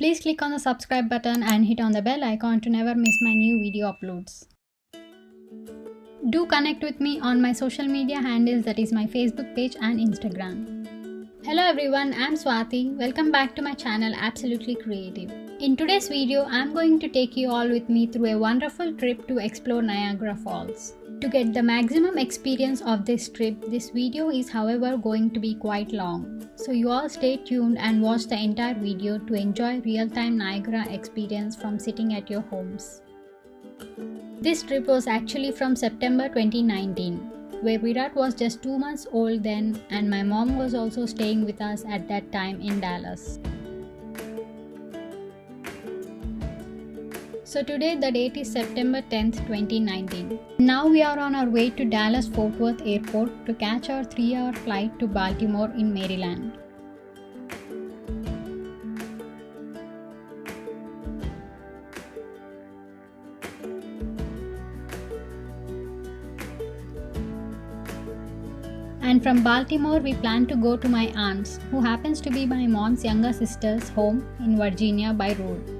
Please click on the subscribe button and hit on the bell icon to never miss my new video uploads. Do connect with me on my social media handles, that is my Facebook page and Instagram. Hello everyone, I'm Swati. Welcome back to my channel Absolutely Creative. In today's video, I'm going to take you all with me through a wonderful trip to explore Niagara Falls. To get the maximum experience of this trip, this video is however going to be quite long. So you all stay tuned and watch the entire video to enjoy real-time Niagara experience from sitting at your homes. This trip was actually from September 2019, where Virat was just 2 months old then and my mom was also staying with us at that time in Dallas. So today the date is September 10th, 2019. Now we are on our way to Dallas Fort Worth Airport to catch our 3-hour flight to Baltimore in Maryland. And from Baltimore we plan to go to my aunt's, who happens to be my mom's younger sister's home in Virginia by road.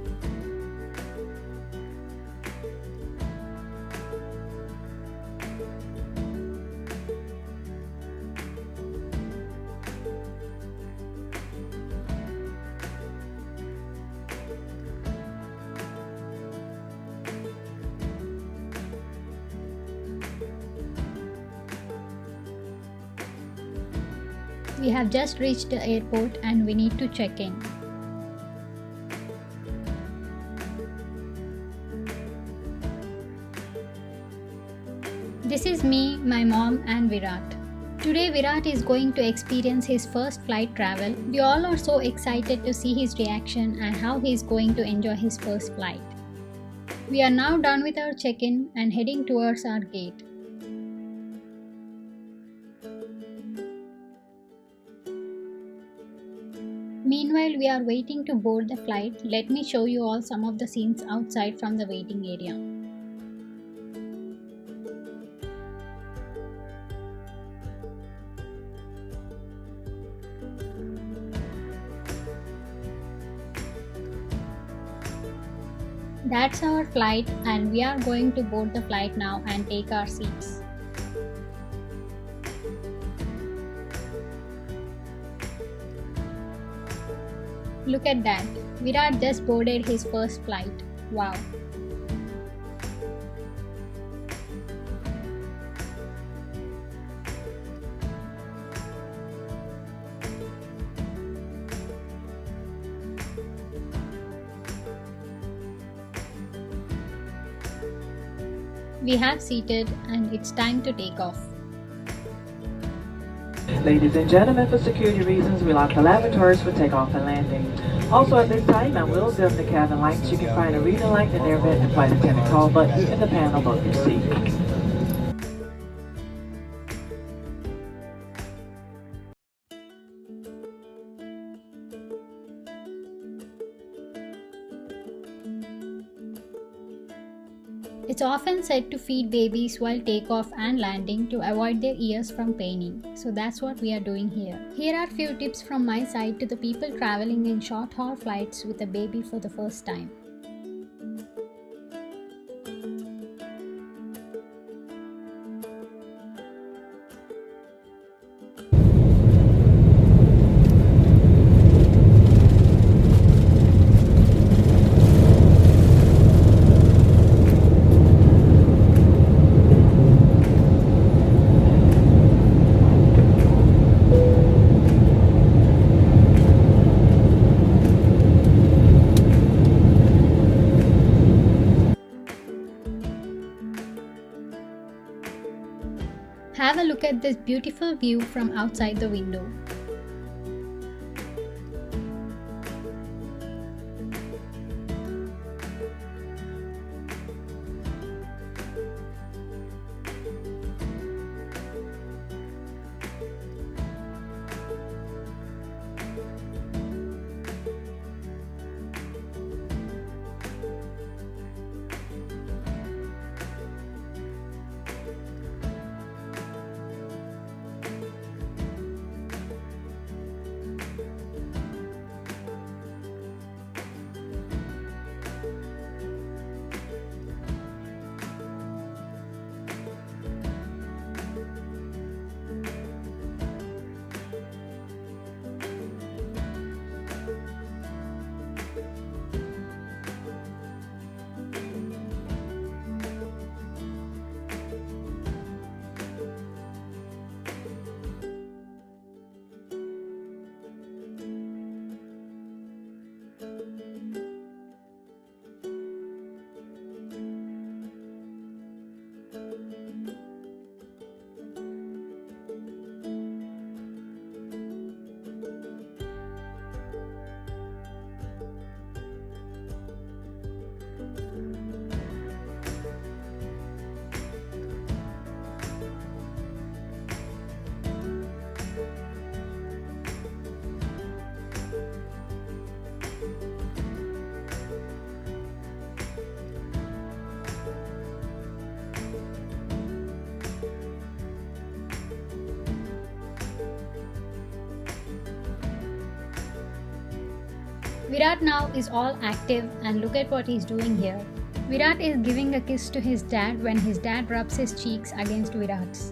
We have just reached the airport and we need to check in. This is me, my mom and Virat. Today Virat is going to experience his first flight travel. We all are so excited to see his reaction and how he is going to enjoy his first flight. We are now done with our check-in and heading towards our gate. Meanwhile, we are waiting to board the flight. Let me show you all some of the scenes outside from the waiting area. That's our flight and we are going to board the flight now and take our seats. Look at that, Virat just boarded his first flight. Wow. We have seated and it's time to take off. Ladies and gentlemen, for security reasons, we lock the lavatories for takeoff and landing. Also at this time, I will dim the cabin lights. You can find a reading light in their vent and flight attendant call button in the panel above your seat. It's often said to feed babies while takeoff and landing to avoid their ears from paining. So that's what we are doing here. Here are few tips from my side to the people traveling in short haul flights with a baby for the first time. Have a look at this beautiful view from outside the window. Virat now is all active and look at what he's doing here. Virat is giving a kiss to his dad when his dad rubs his cheeks against Virat's.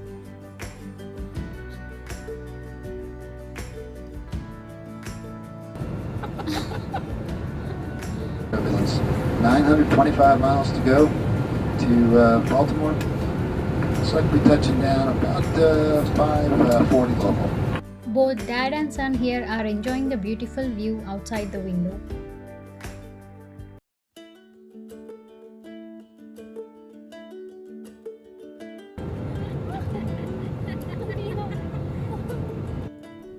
It's 925 miles to go to Baltimore. Looks like we're touching down about 5:40 local. Both dad and son here are enjoying the beautiful view outside the window.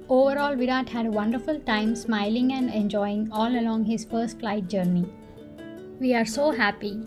Overall, Virat had a wonderful time smiling and enjoying all along his first flight journey. We are so happy.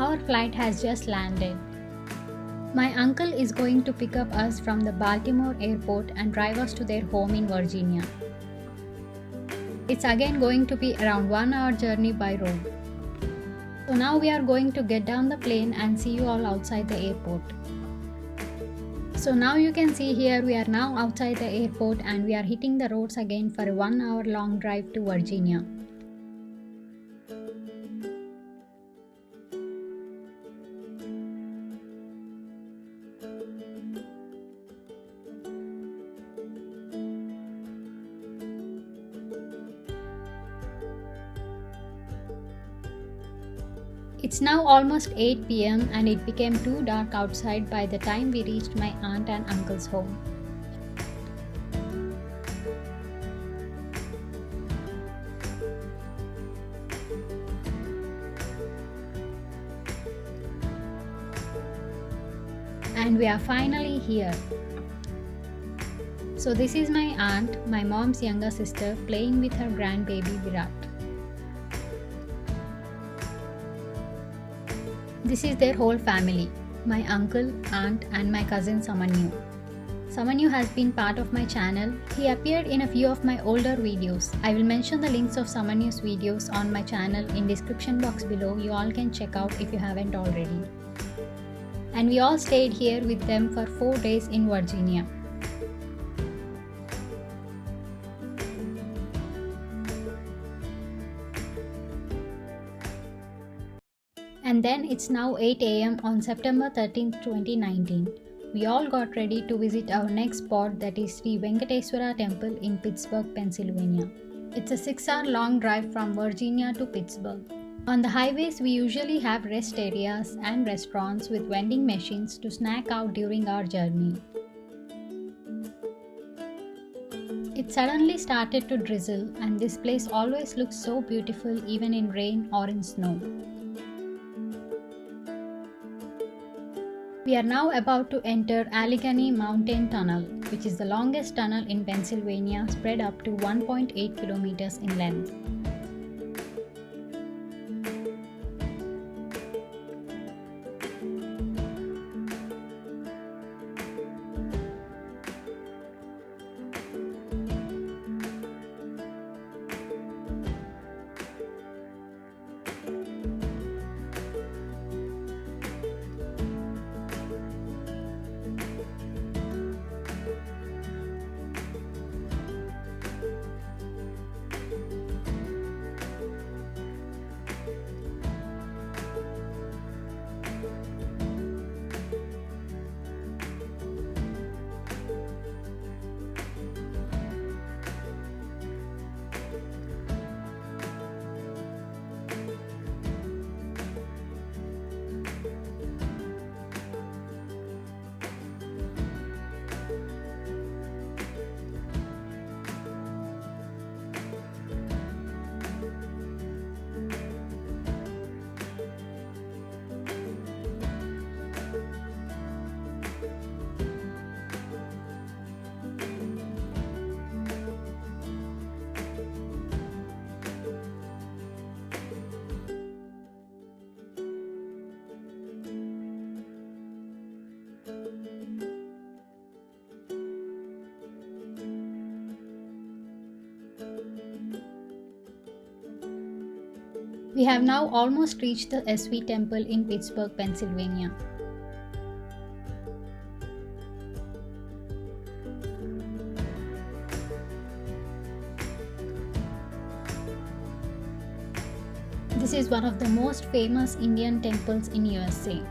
Our flight has just landed. My uncle is going to pick up us from the Baltimore airport and drive us to their home in Virginia. It's again going to be around 1 hour journey by road. So now we are going to get down the plane and see you all outside the airport. So now you can see here we are now outside the airport and we are hitting the roads again for a 1 hour long drive to Virginia. It's now almost 8 p.m. and it became too dark outside by the time we reached my aunt and uncle's home. And we are finally here. So this is my aunt, my mom's younger sister, playing with her grandbaby Virat. This is their whole family, my uncle, aunt and my cousin Samanyu. Samanyu has been part of my channel. He appeared in a few of my older videos. I will mention the links of Samanyu's videos on my channel in description box below. You all can check out if you haven't already. And we all stayed here with them for 4 days in Virginia. And then it's now 8 a.m. on September 13th, 2019. We all got ready to visit our next spot, that is Sri Venkateswara Temple in Pittsburgh, Pennsylvania. It's a 6-hour long drive from Virginia to Pittsburgh. On the highways, we usually have rest areas and restaurants with vending machines to snack out during our journey. It suddenly started to drizzle and this place always looks so beautiful even in rain or in snow. We are now about to enter Allegheny Mountain Tunnel, which is the longest tunnel in Pennsylvania, spread up to 1.8 kilometers in length. We have now almost reached the SV Temple in Pittsburgh, Pennsylvania. This is one of the most famous Indian temples in USA.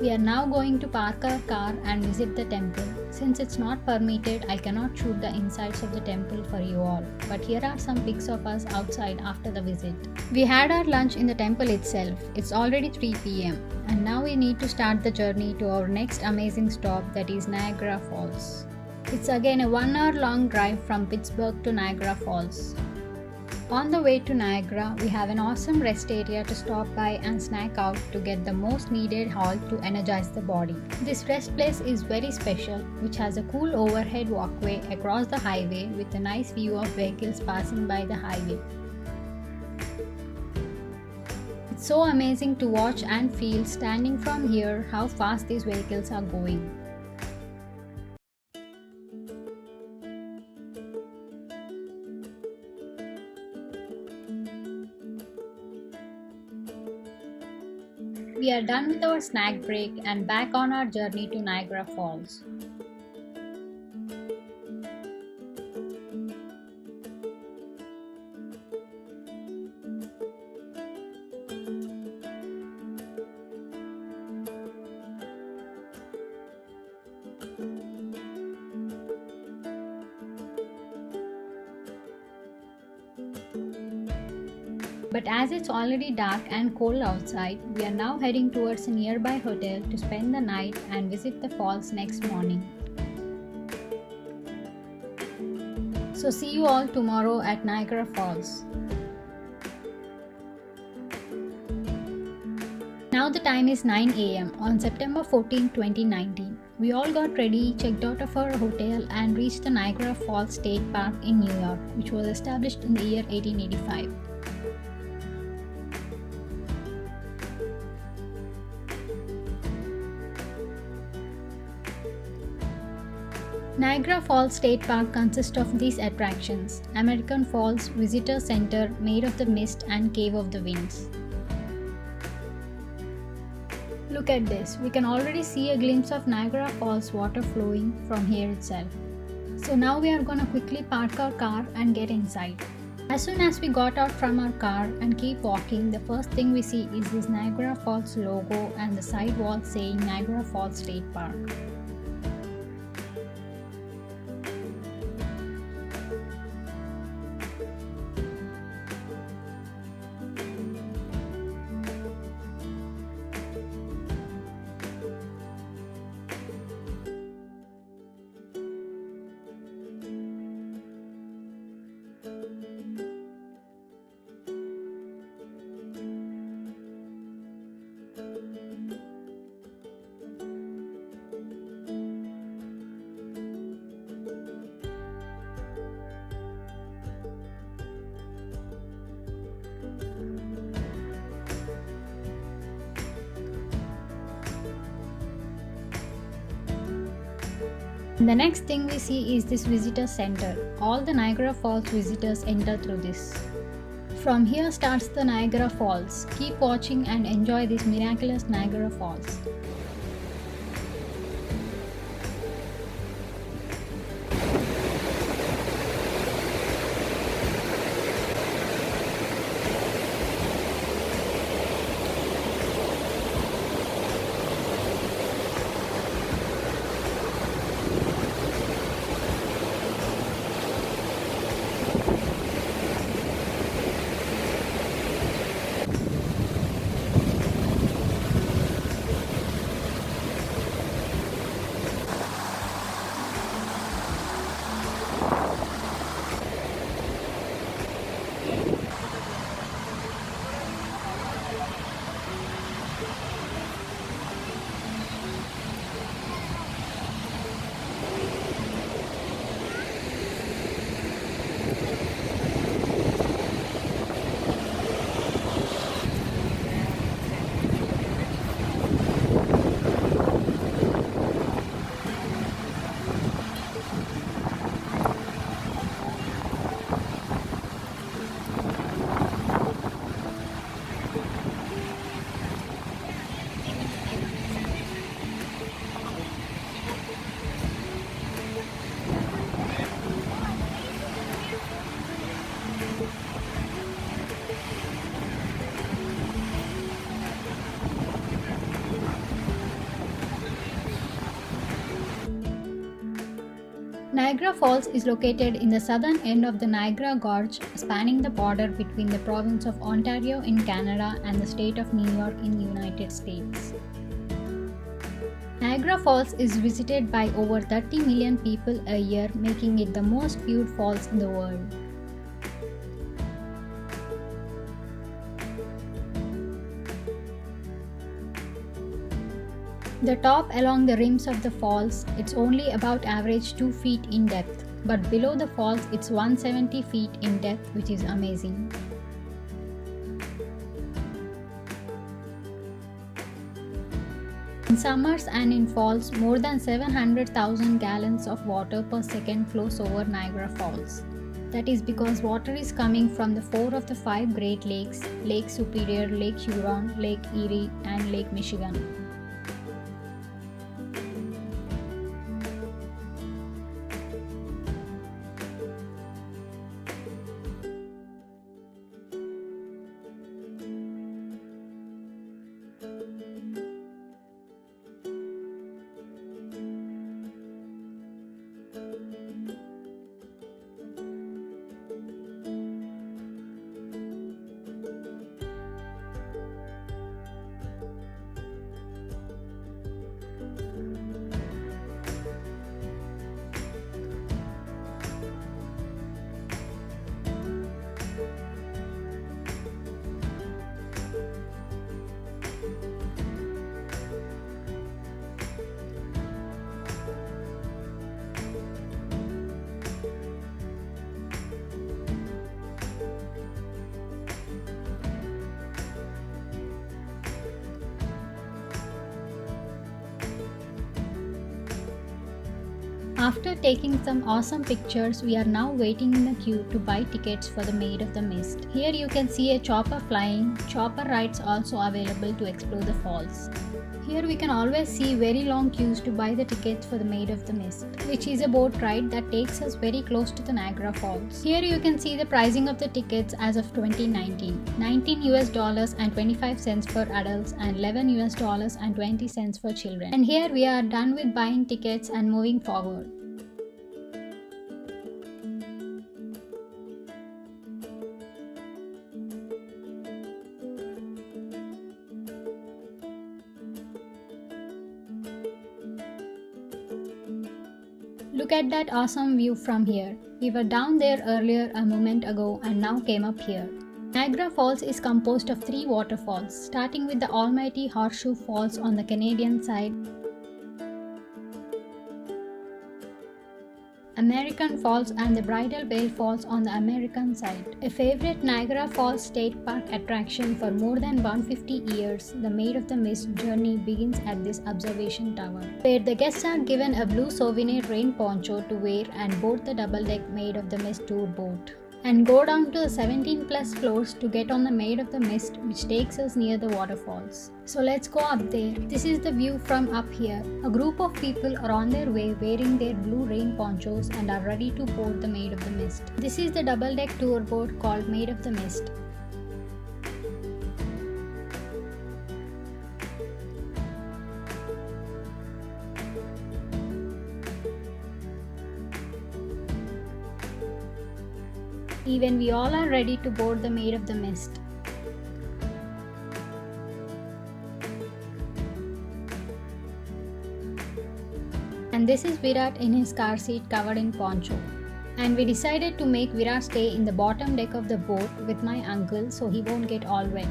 We are now going to park our car and visit the temple. Since it's not permitted, I cannot shoot the insides of the temple for you all. But here are some pics of us outside after the visit. We had our lunch in the temple itself. It's already 3 p.m. and now we need to start the journey to our next amazing stop, that is Niagara Falls. It's again a 1 hour long drive from Pittsburgh to Niagara Falls. On the way to Niagara, we have an awesome rest area to stop by and snack out to get the most needed halt to energize the body. This rest place is very special, which has a cool overhead walkway across the highway with a nice view of vehicles passing by the highway. It's so amazing to watch and feel standing from here how fast these vehicles are going. We are done with our snack break and back on our journey to Niagara Falls. But as it's already dark and cold outside, we are now heading towards a nearby hotel to spend the night and visit the falls next morning. So see you all tomorrow at Niagara Falls. Now the time is 9 a.m. on September 14, 2019. We all got ready, checked out of our hotel and reached the Niagara Falls State Park in New York, which was established in the year 1885. Niagara Falls State Park consists of these attractions: American Falls Visitor Center, Maid of the Mist and Cave of the Winds. Look at this, we can already see a glimpse of Niagara Falls water flowing from here itself. So now we are gonna quickly park our car and get inside. As soon as we got out from our car and keep walking, the first thing we see is this Niagara Falls logo and the side wall saying Niagara Falls State Park. The next thing we see is this visitor center. All the Niagara Falls visitors enter through this. From here starts the Niagara Falls. Keep watching and enjoy this miraculous Niagara Falls. Niagara Falls is located in the southern end of the Niagara Gorge, spanning the border between the province of Ontario in Canada and the state of New York in the United States. Niagara Falls is visited by over 30 million people a year, making it the most viewed falls in the world. The top along the rims of the falls, it's only about average 2 feet in depth, but below the falls it's 170 feet in depth, which is amazing. In summers and in falls, more than 700,000 gallons of water per second flows over Niagara Falls. That is because water is coming from the 4 of the 5 Great Lakes, Lake Superior, Lake Huron, Lake Erie, and Lake Michigan. After taking some awesome pictures, we are now waiting in the queue to buy tickets for the Maid of the Mist. Here you can see a chopper flying. Chopper rides also available to explore the falls. Here we can always see very long queues to buy the tickets for the Maid of the Mist, which is a boat ride that takes us very close to the Niagara Falls. Here you can see the pricing of the tickets as of 2019. $19 and 25 cents for adults and $11 and 20 cents for children. And here we are done with buying tickets and moving forward. Look at that awesome view from here. We were down there earlier a moment ago and now came up here. Niagara Falls is composed of 3 waterfalls, starting with the almighty Horseshoe Falls on the Canadian side, American Falls and the Bridal Veil Falls on the American side. A favorite Niagara Falls State Park attraction for more than 150 years, the Maid of the Mist journey begins at this observation tower, where the guests are given a blue souvenir rain poncho to wear and board the double-deck Maid of the Mist tour boat, and go down to the 17 plus floors to get on the Maid of the Mist, which takes us near the waterfalls. So let's go up there. This is the view from up here. A group of people are on their way wearing their blue rain ponchos and are ready to board the Maid of the Mist. This is the double-deck tour boat called Maid of the Mist. Even we all are ready to board the Maid of the Mist. And this is Virat in his car seat covered in poncho. And we decided to make Virat stay in the bottom deck of the boat with my uncle so he won't get all wet,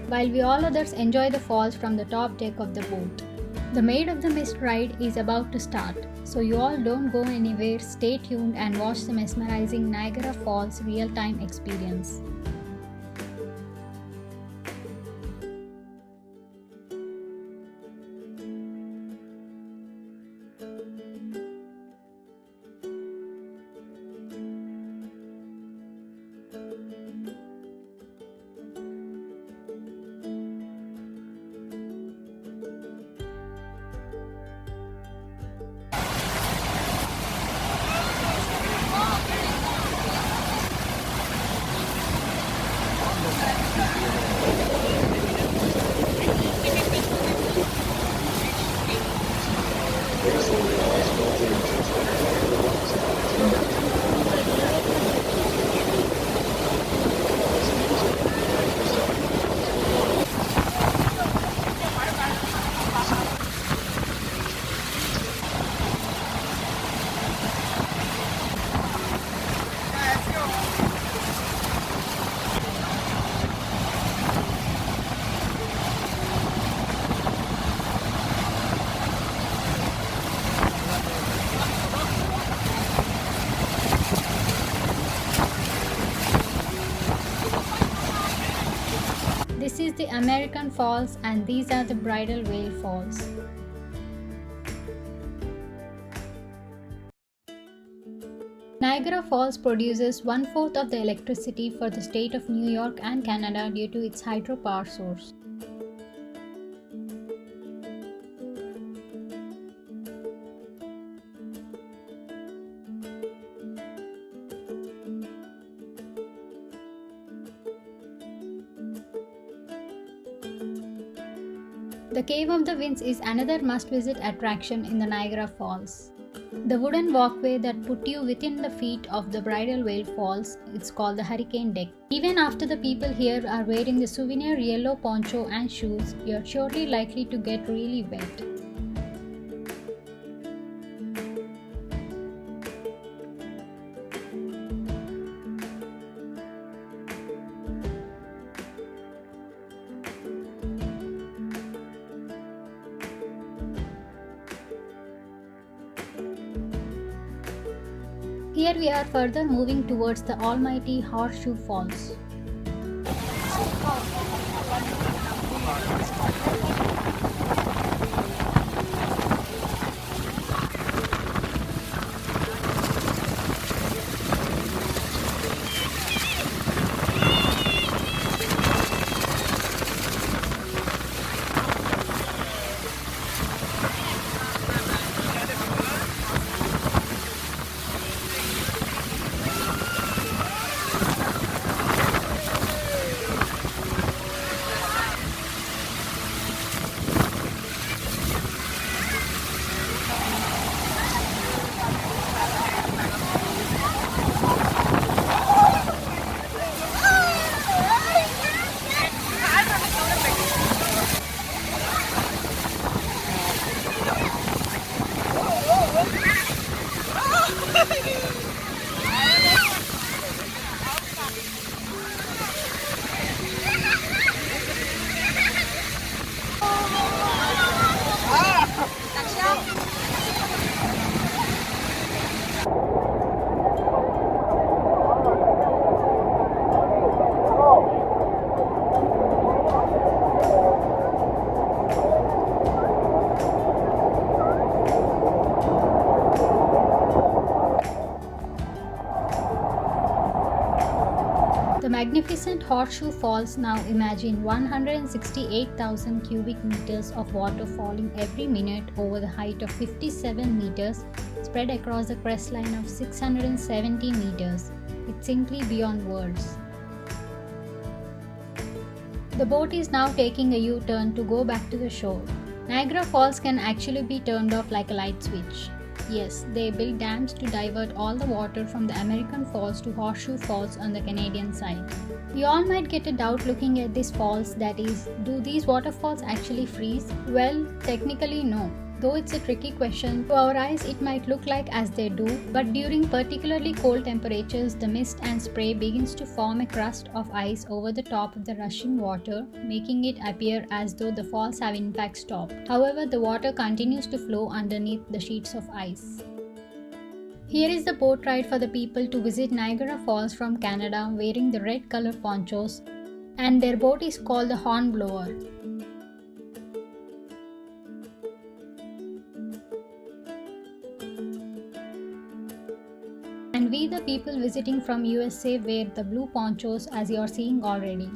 while we all others enjoy the falls from the top deck of the boat. The Maid of the Mist ride is about to start, so you all don't go anywhere, stay tuned and watch the mesmerizing Niagara Falls real-time experience. the American Falls, and these are the Bridal Veil Falls. Niagara Falls produces 1/4 of the electricity for the state of New York and Canada due to its hydropower source. The Cave of the Winds is another must-visit attraction in the Niagara Falls. The wooden walkway that put you within the feet of the Bridal Veil Falls, it's called the Hurricane Deck. Even after the people here are wearing the souvenir yellow poncho and shoes, you're surely likely to get really wet. Here we are further moving towards the almighty Horseshoe Falls. The magnificent Horseshoe Falls now imagine 168,000 cubic meters of water falling every minute over the height of 57 meters, spread across a crestline of 670 meters. It's simply beyond words. The boat is now taking a U-turn to go back to the shore. Niagara Falls can actually be turned off like a light switch. Yes, they built dams to divert all the water from the American Falls to Horseshoe Falls on the Canadian side. You all might get a doubt looking at these falls, that is, do these waterfalls actually freeze? Well, technically no. Though it's a tricky question, to our eyes it might look like as they do, but during particularly cold temperatures, the mist and spray begins to form a crust of ice over the top of the rushing water, making it appear as though the falls have in fact stopped. However, the water continues to flow underneath the sheets of ice. Here is the boat ride for the people to visit Niagara Falls from Canada wearing the red color ponchos, and their boat is called the Hornblower. And we the people visiting from USA wear the blue ponchos as you are seeing already.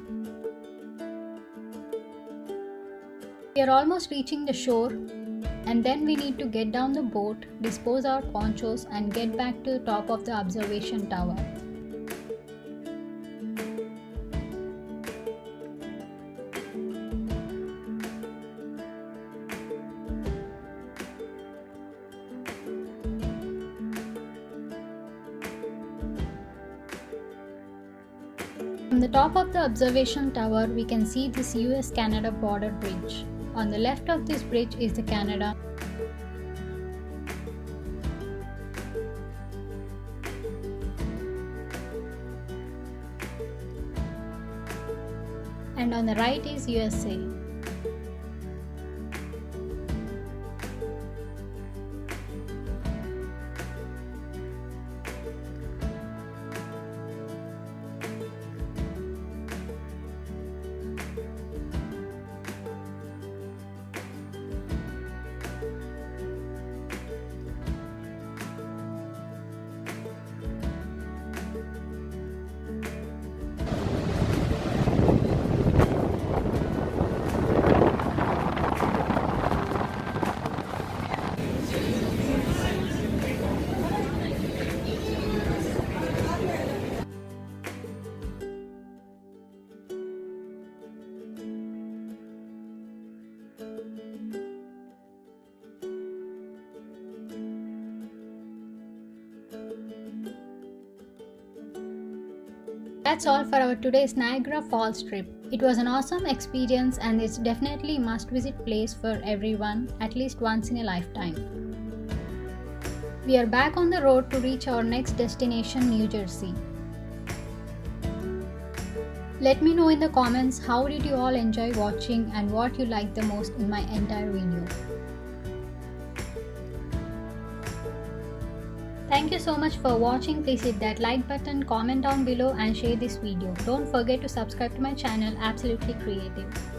We are almost reaching the shore, and then we need to get down the boat, dispose our ponchos and get back to the top of the observation tower. From the top of the observation tower, we can see this US-Canada border bridge. On the left of this bridge is the Canada. And on the right is USA. That's all for our today's Niagara Falls trip. It was an awesome experience and it's definitely a must-visit place for everyone, at least once in a lifetime. We are back on the road to reach our next destination, New Jersey. Let me know in the comments how did you all enjoy watching and what you liked the most in my entire video. Thank you so much for watching. Please hit that like button, comment down below and share this video. Don't forget to subscribe to my channel Absolutely Creative.